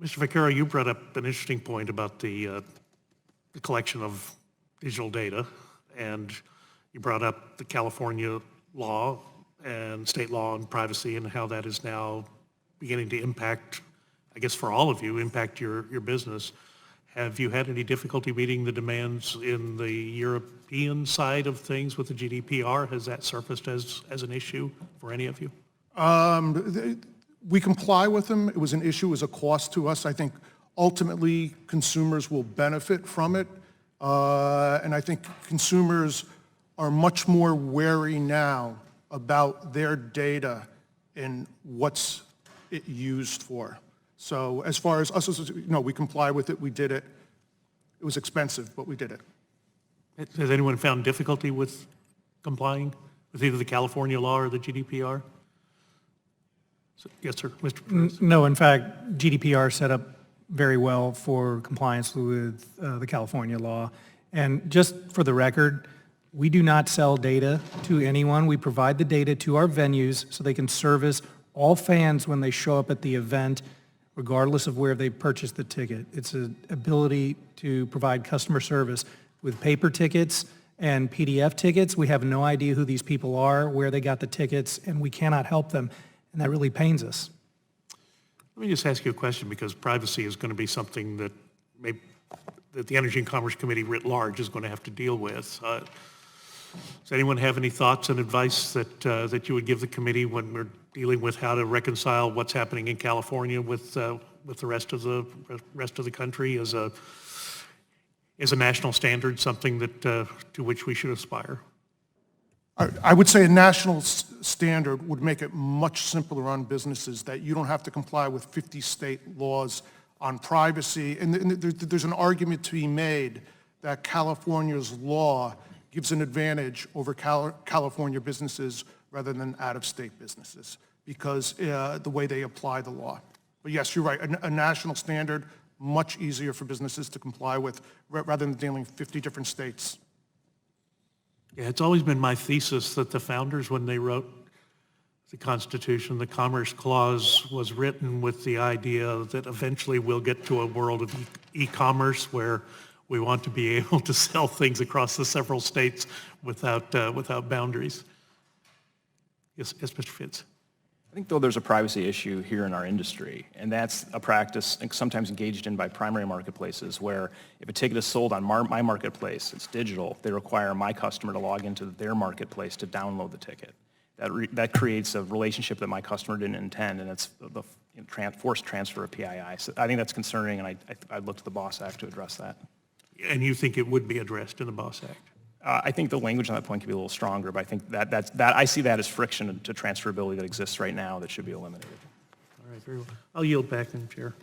Mr. Vaccaro, you brought up an interesting point about the collection of digital data, and you brought up the California law and state law on privacy and how that is now beginning to impact, I guess for all of you, impact your business. Have you had any difficulty meeting the demands in the European side of things with the GDPR? Has that surfaced as an issue for any of you? We comply with them. It was an issue, it was a cost to us. I think ultimately consumers will benefit from it. And I think consumers are much more wary now about their data and what's it used for. So as far as us, we comply with it, we did it. It was expensive, but we did it. Has anyone found difficulty with complying with either the California law or the GDPR? Yes, sir, Mr. Perez. No, in fact, GDPR set up very well for compliance with the California law. And just for the record, we do not sell data to anyone. We provide the data to our venues so they can service all fans when they show up at the event, regardless of where they purchased the ticket. It's an ability to provide customer service. With paper tickets and PDF tickets, we have no idea who these people are, where they got the tickets, and we cannot help them. And that really pains us. Let me just ask you a question, because privacy is going to be something that that the Energy and Commerce Committee writ large is going to have to deal with. Does anyone have any thoughts and advice that you would give the committee when we're dealing with how to reconcile what's happening in California with the rest of the country as a national standard, something that to which we should aspire? I would say a national standard would make it much simpler on businesses, that you don't have to comply with 50 state laws on privacy. And there's an argument to be made that California's law gives an advantage over California businesses rather than out-of-state businesses because the way they apply the law. But yes, you're right, a national standard, much easier for businesses to comply with rather than dealing with 50 different states. Yeah, it's always been my thesis that the founders, when they wrote the Constitution, the Commerce Clause was written with the idea that eventually we'll get to a world of e-commerce where we want to be able to sell things across the several states without boundaries. Yes, Mr. Fitz. I think, though, there's a privacy issue here in our industry, and that's a practice sometimes engaged in by primary marketplaces where if a ticket is sold on my marketplace, it's digital, they require my customer to log into their marketplace to download the ticket. That creates a relationship that my customer didn't intend, and it's the forced transfer of PII. So I think that's concerning, and I'd look to the BOSS Act to address that. And you think it would be addressed in the BOSS Act? I think the language on that point could be a little stronger, but I think that I see that as friction to transferability that exists right now that should be eliminated. All right, very well. I'll yield back then, Chair.